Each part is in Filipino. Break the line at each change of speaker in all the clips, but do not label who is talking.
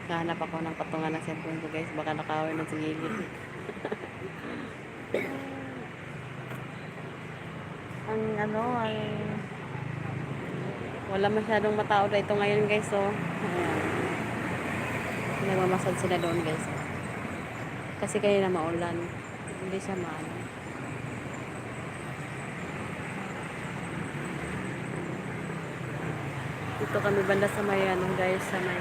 Kahanap ako ng patungan ng cellphone ko guys. Baka nakawin na sa gilid. Ang ano ay wala masyadong matao dito ngayon guys. So, ayan. Nagmamasad sila doon guys. Kasi kayo na maulan. Hindi siya maano. Dito kami banda sa may ano guys. Sa may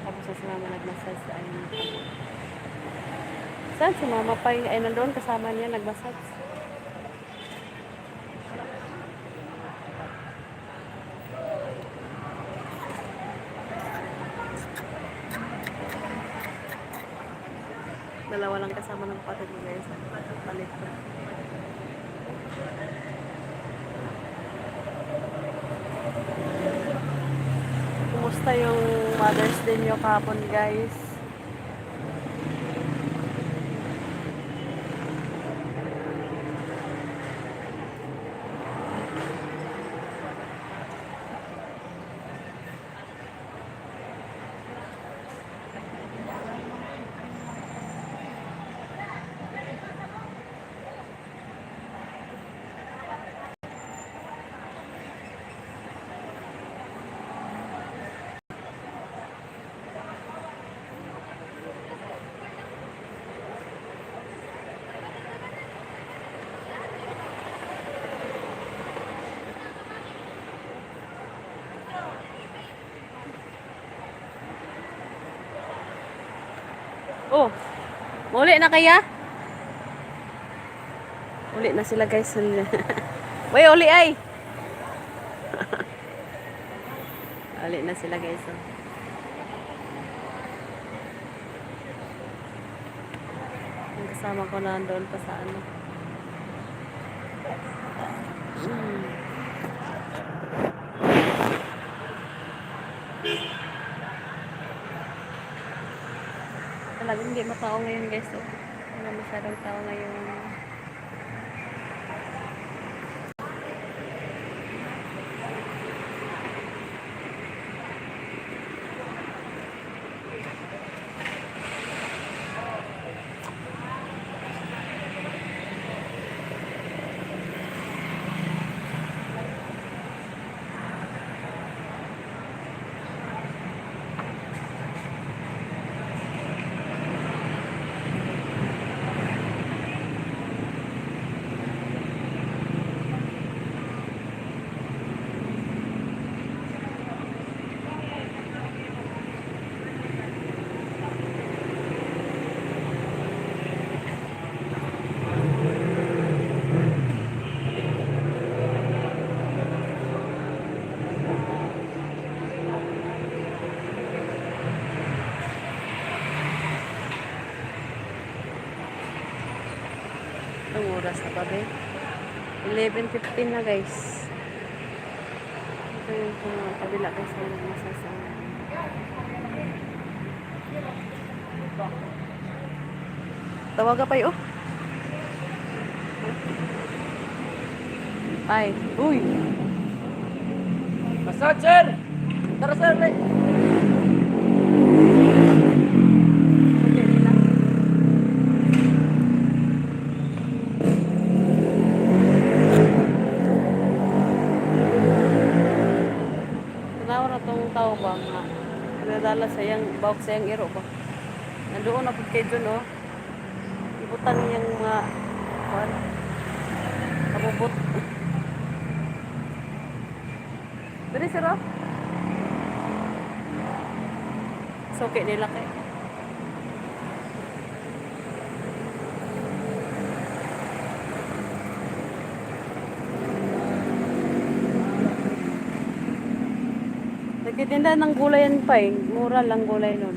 tapos sa mama nagmasad sa ayun. Saan si mama pa ay nandoon kasama niya nagmasad. Dalawa lang kasama ng kapatid mo guys. Palit ko. Kumusta yung Mother's Day nyo kahapon guys? Oh, uli na kaya? Uli na sila guys. Uy, uli ay. Uli na sila guys. Oh. Ang kasama ko na doon pa sa ano. Talagang hindi matao ngayon guys. So, wala masyadong tao ngayon. Ang oras na ba ba? 11:15 na guys. Ito yung kabila guys na masasama. Tawaga pa yun. Ay, uy.
Pasok, sir! Tara, sir!
Tanaw na itong tao ba nga. Nadala sayang, bawak sayang iro ba. Nandoon ako kay John oh. Ibutan niyang mga kabubot. Dali sir oh. Soke nila kayo. Nagtitinda ng gulay yan pa eh. Mura lang gulay nun.